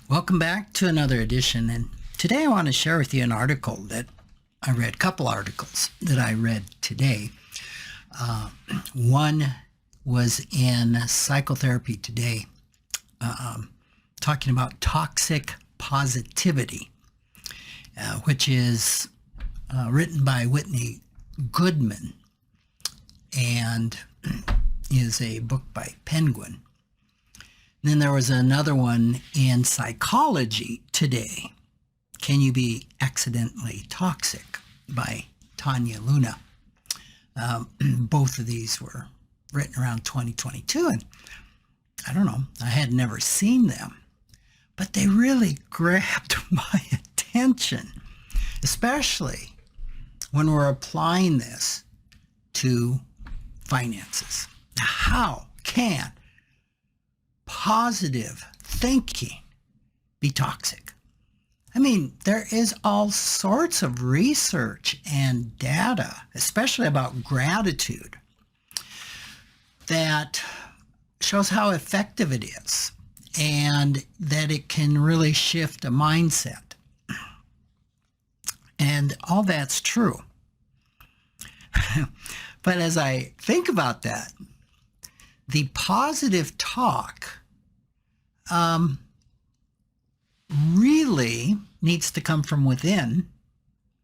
Welcome back to another edition, and today I want to share with you an article that I read, a couple articles that I read today. One was in Psychotherapy Today, talking about toxic positivity, which is written by Whitney Goodman and is a book by Penguin. Then there was another one in Psychology Today, Can You Be Accidentally Toxic, by Tanya Luna. Both of these were written around 2022, and I don't know, I had never seen them, but they really grabbed my attention, especially when we're applying this to finances. Now, how can positive thinking be toxic? I mean, there is all sorts of research and data, especially about gratitude, that shows how effective it is and that it can really shift a mindset. And all that's true. But as I think about that, the positive talk really needs to come from within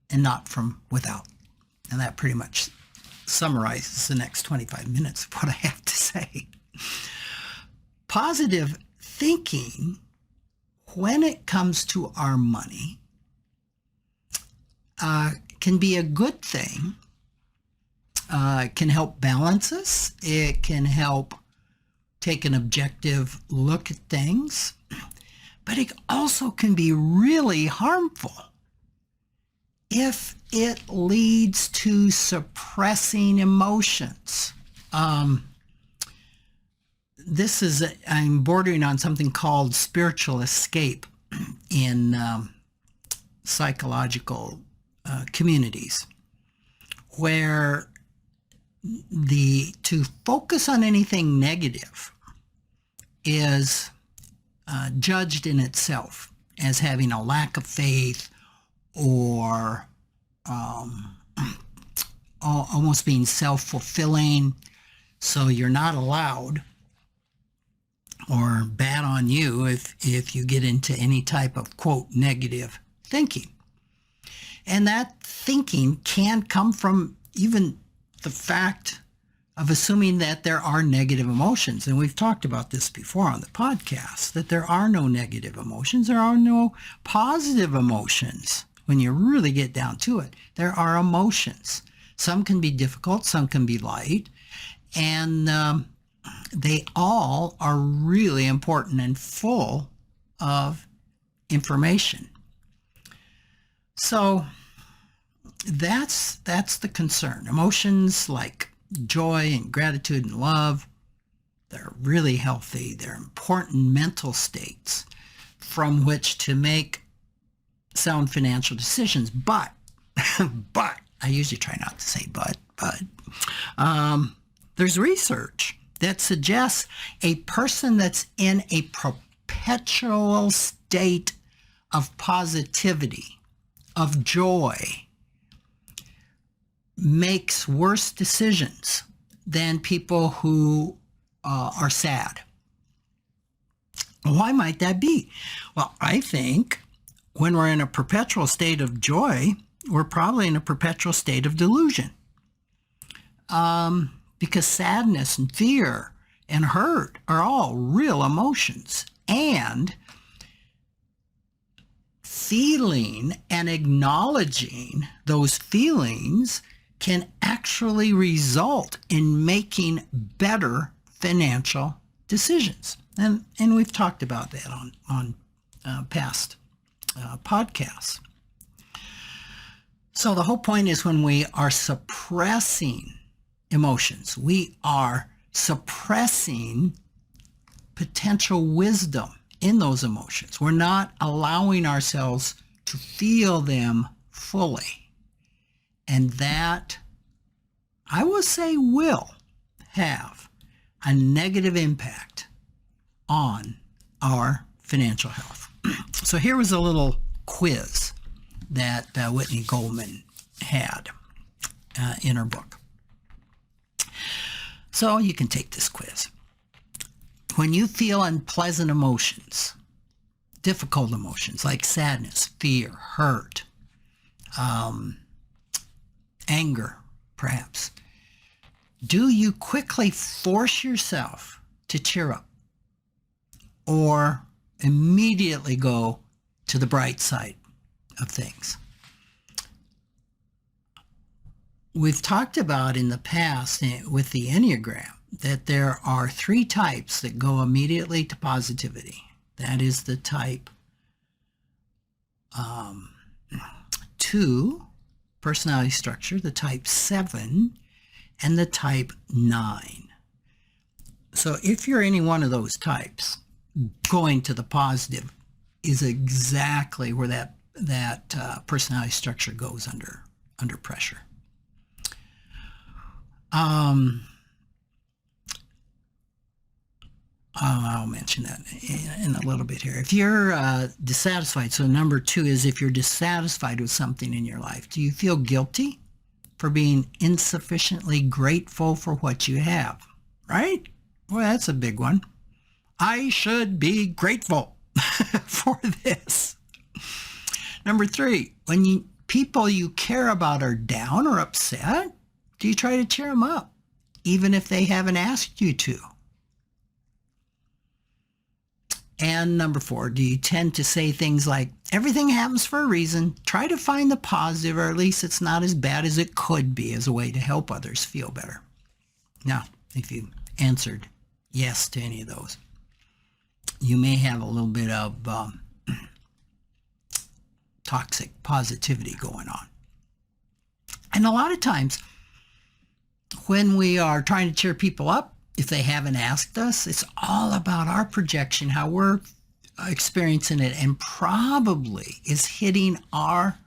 and not from without. And that pretty much summarizes the next 25 minutes of what I have to say. Positive thinking, when it comes to our money, can be a good thing. It can help balance us. It can help take an objective look at things. But it also can be really harmful if it leads to suppressing emotions. I'm bordering on something called spiritual escape in psychological communities, where to focus on anything negative is judged in itself as having a lack of faith or almost being self-fulfilling. So you're not allowed, or bad on you if you get into any type of, quote, negative thinking. And that thinking can come from even the fact of assuming that there are negative emotions. And we've talked about this before on the podcast, that there are no negative emotions. There are no positive emotions. When you really get down to it, there are emotions. Some can be difficult, some can be light, and they all are really important and full of information. So that's the concern. Emotions like joy and gratitude and love, they're really healthy. They're important mental states from which to make sound financial decisions. But I usually try not to say but there's research that suggests a person that's in a perpetual state of positivity, of joy, makes worse decisions than people who are sad. Why might that be? Well, I think when we're in a perpetual state of joy, we're probably in a perpetual state of delusion. Because sadness and fear and hurt are all real emotions. And feeling and acknowledging those feelings can actually result in making better financial decisions. And we've talked about that on past podcasts. So the whole point is, when we are suppressing emotions, we are suppressing potential wisdom in those emotions. We're not allowing ourselves to feel them fully. And that, I will say, will have a negative impact on our financial health. So here was a little quiz that Whitney Goldman had in her book. So you can take this quiz. When you feel unpleasant emotions, difficult emotions like sadness, fear, hurt, anger, perhaps, do you quickly force yourself to cheer up or immediately go to the bright side of things? We've talked about in the past with the Enneagram that there are 3 types that go immediately to positivity. That is the type 2 personality structure, the type 7, and the type 9. So if you're any one of those types, going to the positive is exactly where that personality structure goes under pressure. I'll mention that in a little bit here. If you're dissatisfied, so number 2 is if you're dissatisfied with something in your life, do you feel guilty for being insufficiently grateful for what you have? Right? Well, that's a big one. I should be grateful for this. Number 3, when people you care about are down or upset, do you try to cheer them up, even if they haven't asked you to? And number 4, do you tend to say things like, everything happens for a reason, try to find the positive, or at least it's not as bad as it could be, as a way to help others feel better? Now, if you answered yes to any of those, you may have a little bit of toxic positivity going on. And a lot of times when we are trying to cheer people up, if they haven't asked us, it's all about our projection, how we're experiencing it, and probably is hitting our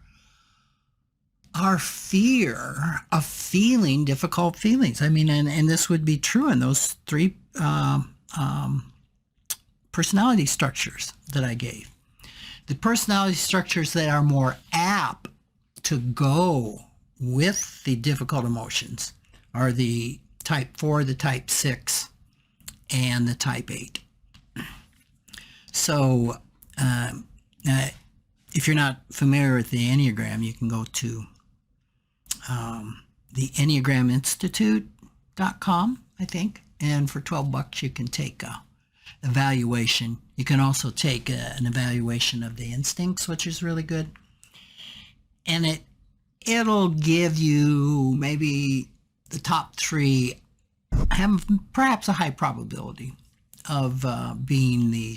fear of feeling difficult feelings. I mean, and this would be true in those 3 personality structures that I gave. The personality structures that are more apt to go with the difficult emotions are the type 4, the type 6, and the type 8. So if you're not familiar with the Enneagram, you can go to the EnneagramInstitute.com, I think, and for $12 you can take a evaluation. You can also take an evaluation of the instincts, which is really good, and it'll give you maybe the top 3 have perhaps a high probability of being the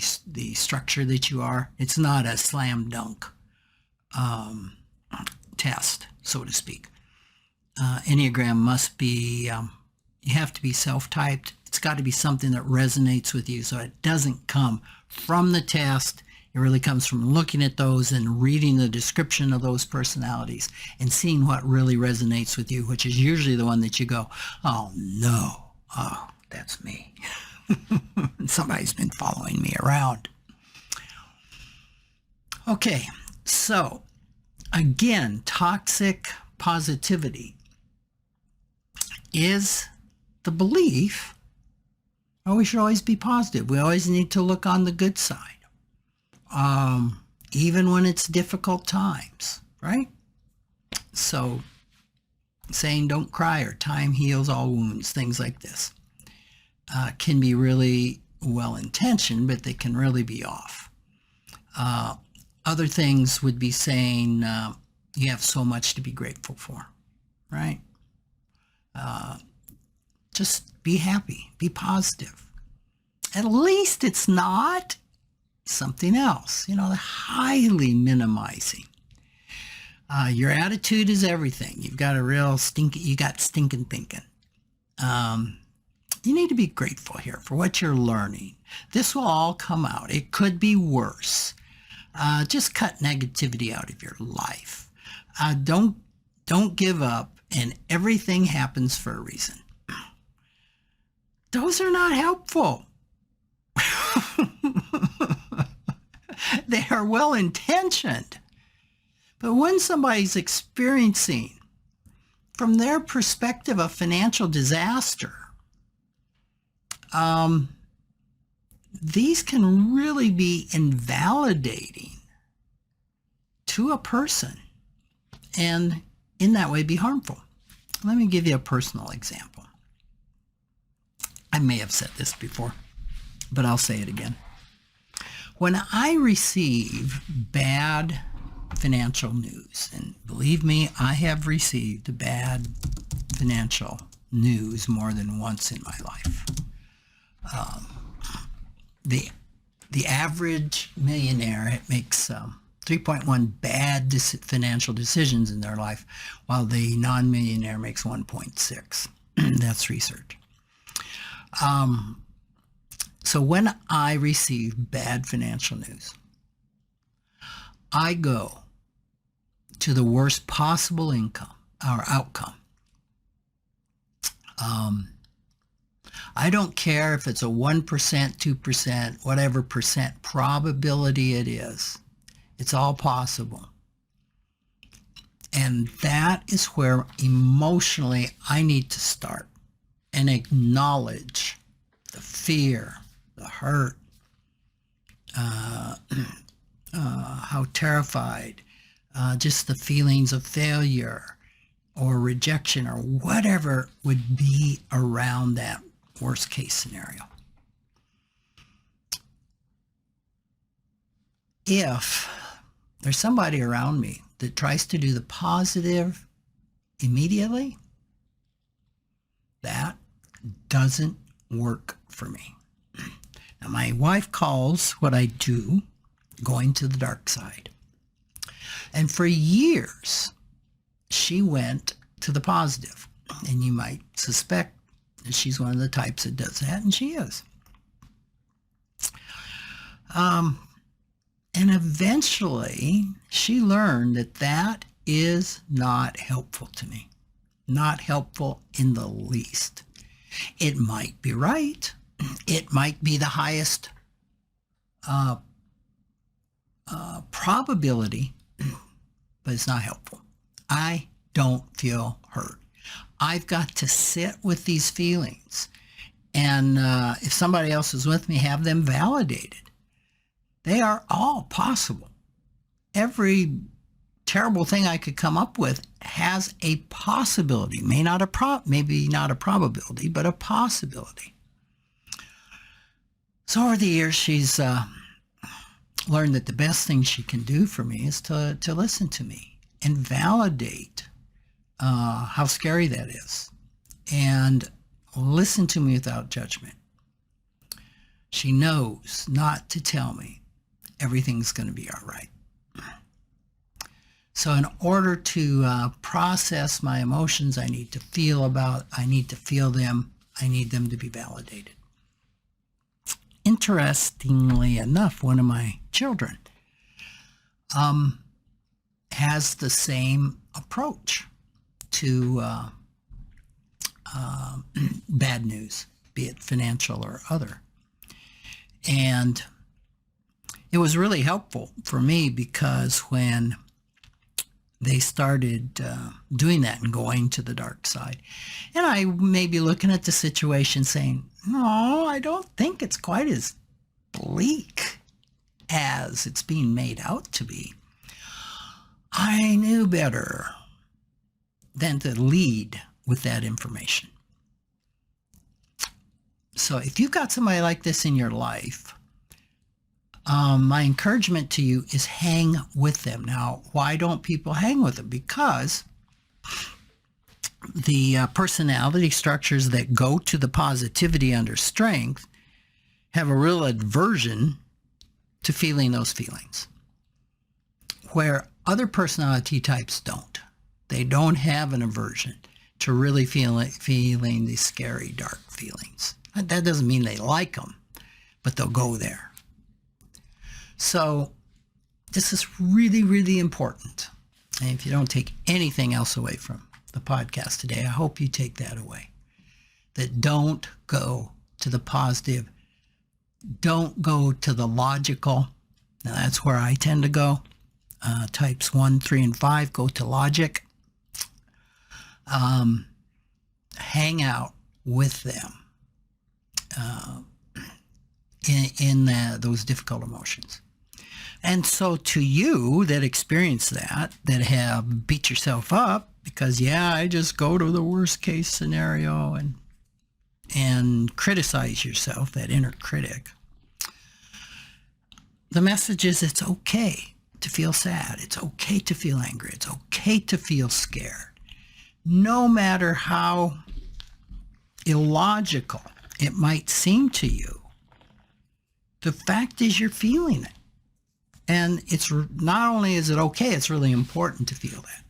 structure that you are. It's not a slam dunk test, so to speak. Enneagram must be, you have to be self-typed. It's got to be something that resonates with you, so it doesn't come from the test. It really comes from looking at those and reading the description of those personalities and seeing what really resonates with you, which is usually the one that you go, oh no, oh, that's me. Somebody's been following me around. Okay, so again, toxic positivity is the belief, oh, we should always be positive. We always need to look on the good side. Even when it's difficult times, right? So saying don't cry or time heals all wounds, things like this, can be really well-intentioned, but they can really be off. Other things would be saying you have so much to be grateful for, right? Just be happy, be positive. At least it's not something else, the highly minimizing. Your attitude is everything. You've got you got stinking thinking. You need to be grateful here for what you're learning. This will all come out. It could be worse. Just cut negativity out of your life. Don't give up, and everything happens for a reason. Those are not helpful. They are well-intentioned. But when somebody's experiencing, from their perspective, a financial disaster, these can really be invalidating to a person and in that way be harmful. Let me give you a personal example. I may have said this before, but I'll say it again. When I receive bad financial news, and believe me, I have received bad financial news more than once in my life. The average millionaire makes 3.1 bad financial decisions in their life, while the non-millionaire makes 1.6. That's research. So when I receive bad financial news, I go to the worst possible outcome. I don't care if it's a 1%, 2%, whatever percent probability it is. It's all possible. And that is where emotionally I need to start and acknowledge the fear, the hurt, how terrified, just the feelings of failure or rejection or whatever would be around that worst case scenario. If there's somebody around me that tries to do the positive immediately, that doesn't work for me. Now, my wife calls what I do going to the dark side. And for years, she went to the positive. And you might suspect that she's one of the types that does that, and she is. And eventually, she learned that that is not helpful to me. Not helpful in the least. It might be right. It might be the highest probability, but it's not helpful. I don't feel heard. I've got to sit with these feelings. And if somebody else is with me, have them validated. They are all possible. Every terrible thing I could come up with has a possibility. Maybe not a probability, but a possibility. So over the years, she's learned that the best thing she can do for me is to listen to me and validate how scary that is, and listen to me without judgment. She knows not to tell me everything's going to be all right. So in order to process my emotions, I need to feel them, I need them to be validated. Interestingly enough, one of my children has the same approach to bad news, be it financial or other. And it was really helpful for me because when they started doing that and going to the dark side, and I may be looking at the situation saying, no, I don't think it's quite as bleak as it's being made out to be. I knew better than to lead with that information. So if you've got somebody like this in your life, my encouragement to you is hang with them. Now, why don't people hang with them? Because the personality structures that go to the positivity under strength have a real aversion to feeling those feelings, where other personality types don't. They don't have an aversion to really feeling these scary, dark feelings. That doesn't mean they like them, but they'll go there. So this is really, really important. And if you don't take anything else away from the podcast today, I hope you take that away. That don't go to the positive. Don't go to the logical. Now that's where I tend to go. Types 1, 3, and 5 go to logic. Hang out with them in those difficult emotions. And so to you that experience that have beat yourself up because, I just go to the worst case scenario and criticize yourself, that inner critic. The message is it's okay to feel sad. It's okay to feel angry. It's okay to feel scared. No matter how illogical it might seem to you, the fact is you're feeling it. And it's not only is it okay, it's really important to feel that.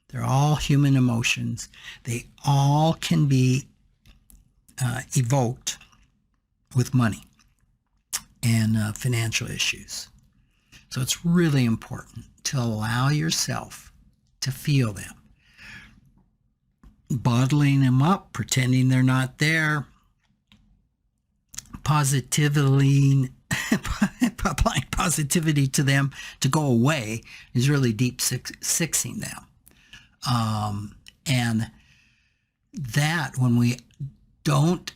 They're all human emotions. They all can be evoked with money and financial issues. So it's really important to allow yourself to feel them. Bottling them up, pretending they're not there, positively applying positivity to them to go away is really deep sixing them. And that when we don't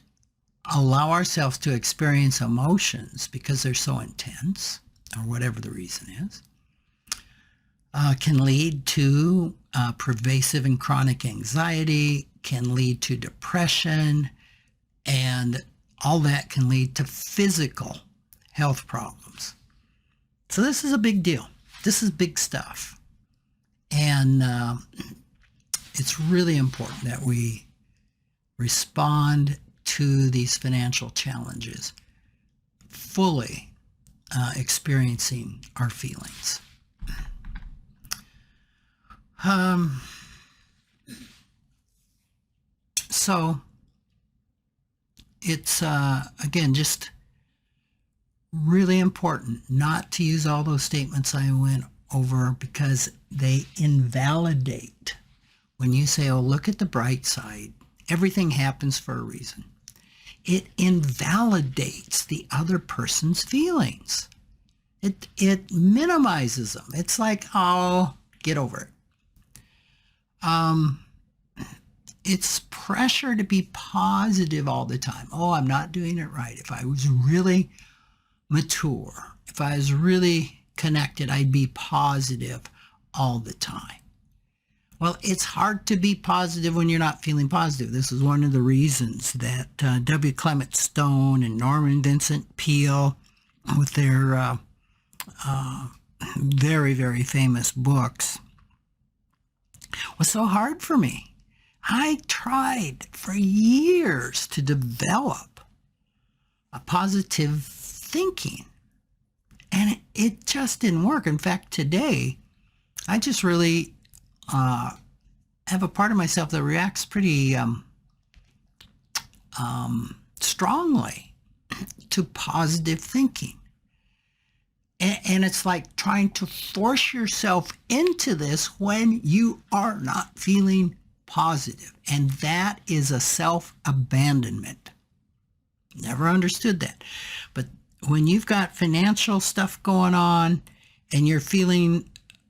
allow ourselves to experience emotions because they're so intense, or whatever the reason is, can lead to pervasive and chronic anxiety, can lead to depression, and all that can lead to physical health problems. So this is a big deal. This is big stuff. And it's really important that we respond to these financial challenges fully experiencing our feelings. So it's, again, just really important not to use all those statements I went over because they invalidate. When you say, oh, look at the bright side, everything happens for a reason. It invalidates the other person's feelings. It minimizes them. It's like, oh, get over it. It's pressure to be positive all the time. Oh, I'm not doing it right. If I was really mature, if I was really connected, I'd be positive all the time. Well, it's hard to be positive when you're not feeling positive. This is one of the reasons that W. Clement Stone and Norman Vincent Peale, with their very, very famous books, was so hard for me. I tried for years to develop a positive thinking, and it just didn't work. In fact, today, I just really have a part of myself that reacts pretty strongly to positive thinking. And it's like trying to force yourself into this when you are not feeling positive. And that is a self-abandonment. Never understood that. But when you've got financial stuff going on and you're feeling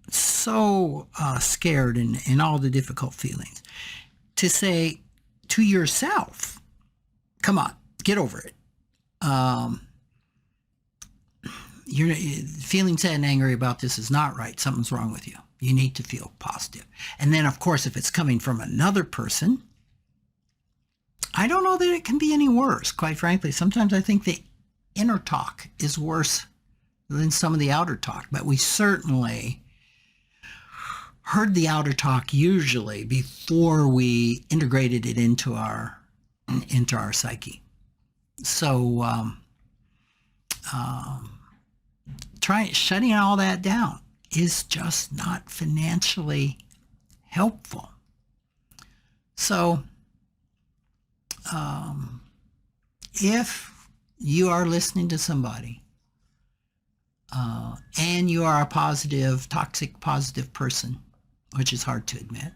so scared and all the difficult feelings, to say to yourself, come on, get over it. You're feeling sad and angry about this is not right. Something's wrong with you. You need to feel positive. And then, of course, if it's coming from another person, I don't know that it can be any worse, quite frankly. Sometimes I think the inner talk is worse than some of the outer talk, but we certainly heard the outer talk usually before we integrated it into our psyche. So shutting all that down is just not financially helpful. So if you are listening to somebody and you are a positive, toxic positive person, which is hard to admit,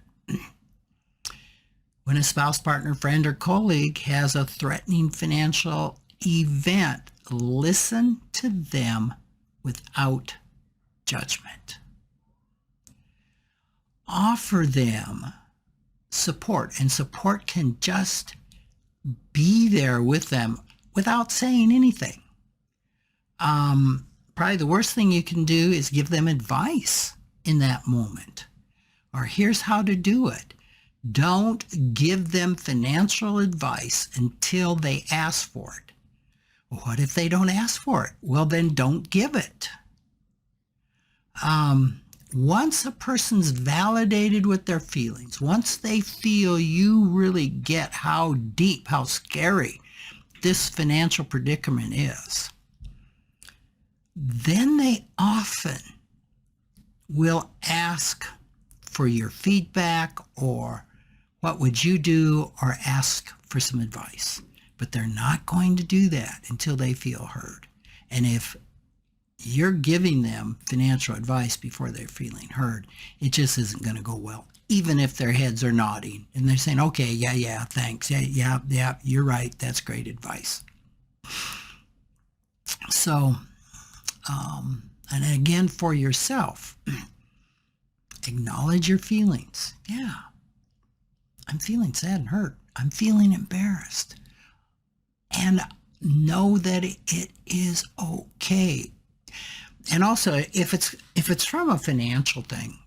when a spouse, partner, friend, or colleague has a threatening financial event, listen to them without judgment. Offer them support, and support can just be there with them without saying anything. Probably the worst thing you can do is give them advice in that moment. Or here's how to do it. Don't give them financial advice until they ask for it. What if they don't ask for it? Well, then don't give it. Once a person's validated with their feelings, once they feel you really get how deep, how scary this financial predicament is, then they often will ask for your feedback, or what would you do, or ask for some advice. But they're not going to do that until they feel heard. And if you're giving them financial advice before they're feeling heard, it just isn't going to go well. Even if their heads are nodding and they're saying, okay, yeah, thanks. Yeah, you're right. That's great advice. So, and again, for yourself, acknowledge your feelings. Yeah, I'm feeling sad and hurt. I'm feeling embarrassed. And know that it is okay. And also, if it's from a financial thing,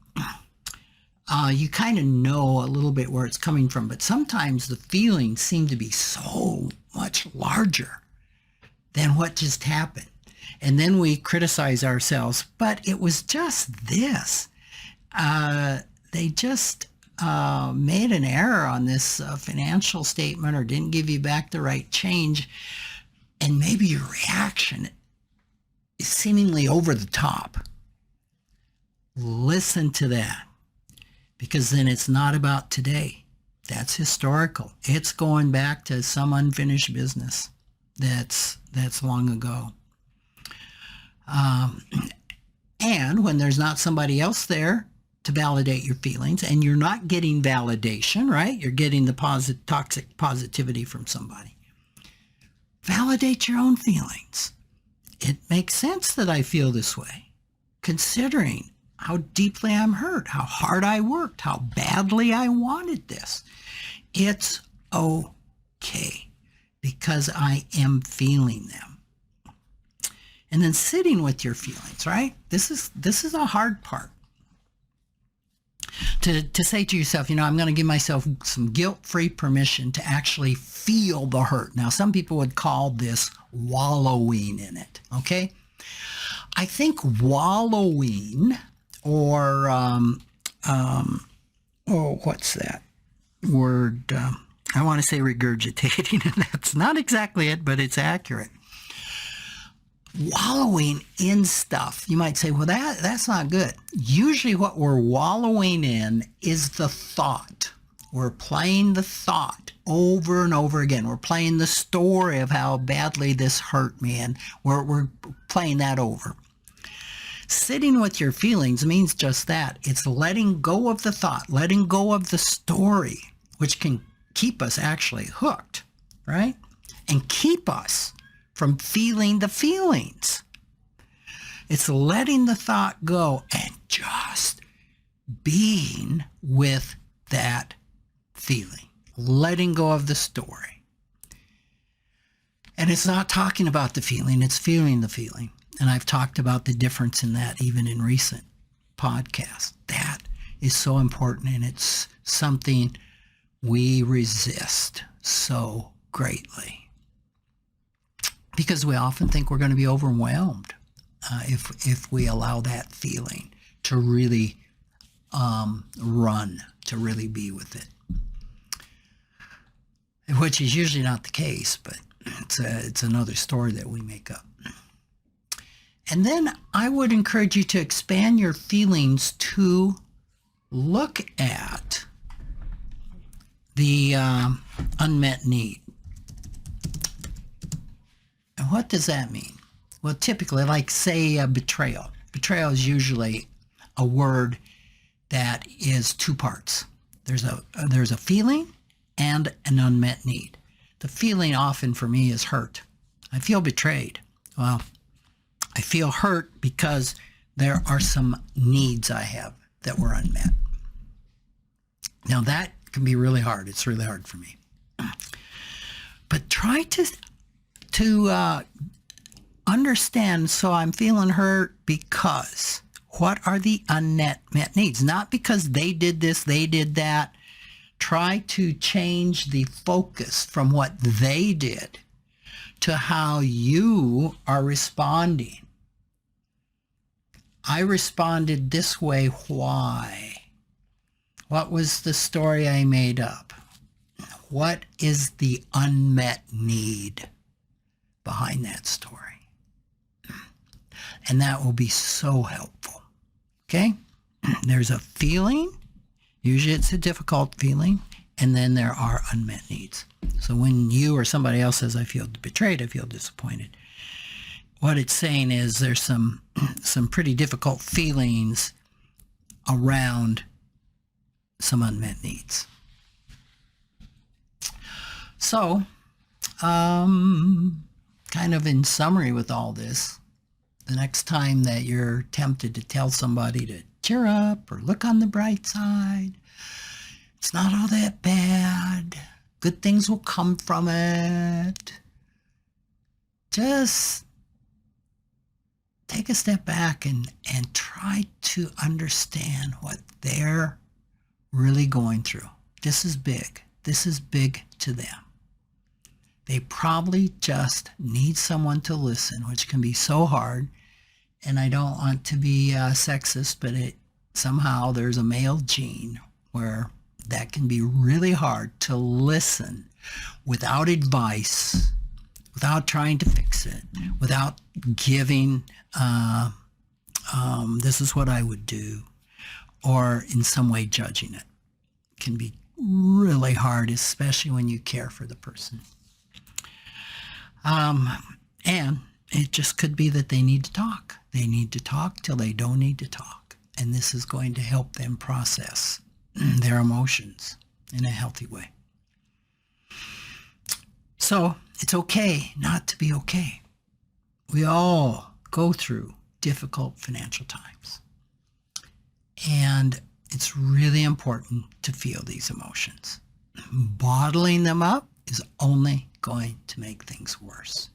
you kind of know a little bit where it's coming from, but sometimes the feelings seem to be so much larger than what just happened. And then we criticize ourselves, but it was just this. They just made an error on this financial statement, or didn't give you back the right change. And maybe your reaction is seemingly over the top. Listen to that, because then it's not about today. That's historical. It's going back to some unfinished business that's long ago. And when there's not somebody else there to validate your feelings, and you're not getting validation, right? You're getting the toxic positivity from somebody. Validate your own feelings. It makes sense that I feel this way, considering how deeply I'm hurt, how hard I worked, how badly I wanted this. It's okay, because I am feeling them. And then sitting with your feelings, right? This is a hard part. To say to yourself, I'm going to give myself some guilt-free permission to actually feel the hurt. Now, some people would call this wallowing in it, okay? I think wallowing, or what's that word? I want to say regurgitating, and that's not exactly it, but it's accurate. Wallowing in stuff. You might say, well, that's not good. Usually what we're wallowing in is the thought. We're playing the thought over and over again. We're playing the story of how badly this hurt me, and we're playing that over. Sitting with your feelings means just that. It's letting go of the thought, letting go of the story, which can keep us actually hooked, right? And keep us from feeling the feelings. It's letting the thought go and just being with that feeling, letting go of the story. And it's not talking about the feeling, it's feeling the feeling. And I've talked about the difference in that even in recent podcasts. That is so important, and it's something we resist so greatly, because we often think we're going to be overwhelmed if we allow that feeling to really run, to really be with it, which is usually not the case, but it's another story that we make up. And then I would encourage you to expand your feelings to look at the unmet need. And what does that mean? Well, typically, like say betrayal. Betrayal is usually a word that is two parts. There's a feeling and an unmet need. The feeling often for me is hurt. I feel betrayed. Well, I feel hurt because there are some needs I have that were unmet. Now that can be really hard. It's really hard for me. But try to understand, so I'm feeling hurt because what are the unmet needs? Not because they did this, they did that. Try to change the focus from what they did to how you are responding. I responded this way. Why? What was the story I made up? What is the unmet need behind that story? And that will be so helpful. Okay? There's a feeling. Usually it's a difficult feeling. And then there are unmet needs. So when you or somebody else says, I feel betrayed, I feel disappointed, what it's saying is there's some pretty difficult feelings around some unmet needs. So, kind of in summary with all this, the next time that you're tempted to tell somebody to cheer up or look on the bright side, it's not all that bad, good things will come from it, just take a step back and try to understand what they're really going through. This is big. This is big to them. They probably just need someone to listen, which can be so hard. And I don't want to be sexist, but somehow there's a male gene where that can be really hard to listen without advice, without trying to fix it, without giving, this is what I would do, or in some way judging it. It can be really hard, especially when you care for the person. And it just could be that they need to talk. They need to talk till they don't need to talk. And this is going to help them process their emotions in a healthy way. So it's okay not to be okay. We all go through difficult financial times. And it's really important to feel these emotions. Bottling them up is only going to make things worse.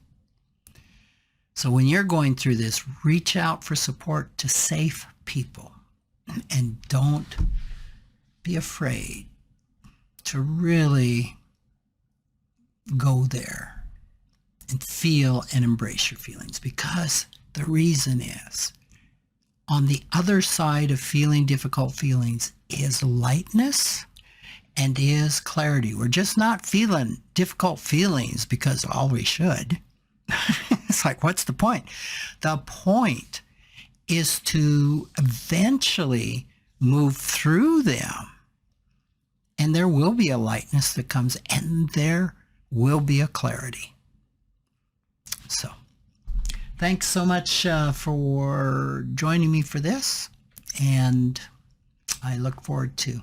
So when you're going through this, reach out for support to safe people and don't be afraid to really go there and feel and embrace your feelings, because the reason is on the other side of feeling difficult feelings is lightness and is clarity. We're just not feeling difficult feelings because all we should. It's like, what's the point? The point is to eventually move through them, and there will be a lightness that comes, and there will be a clarity. So thanks so much for joining me for this, and I look forward to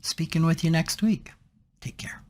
speaking with you next week. Take care.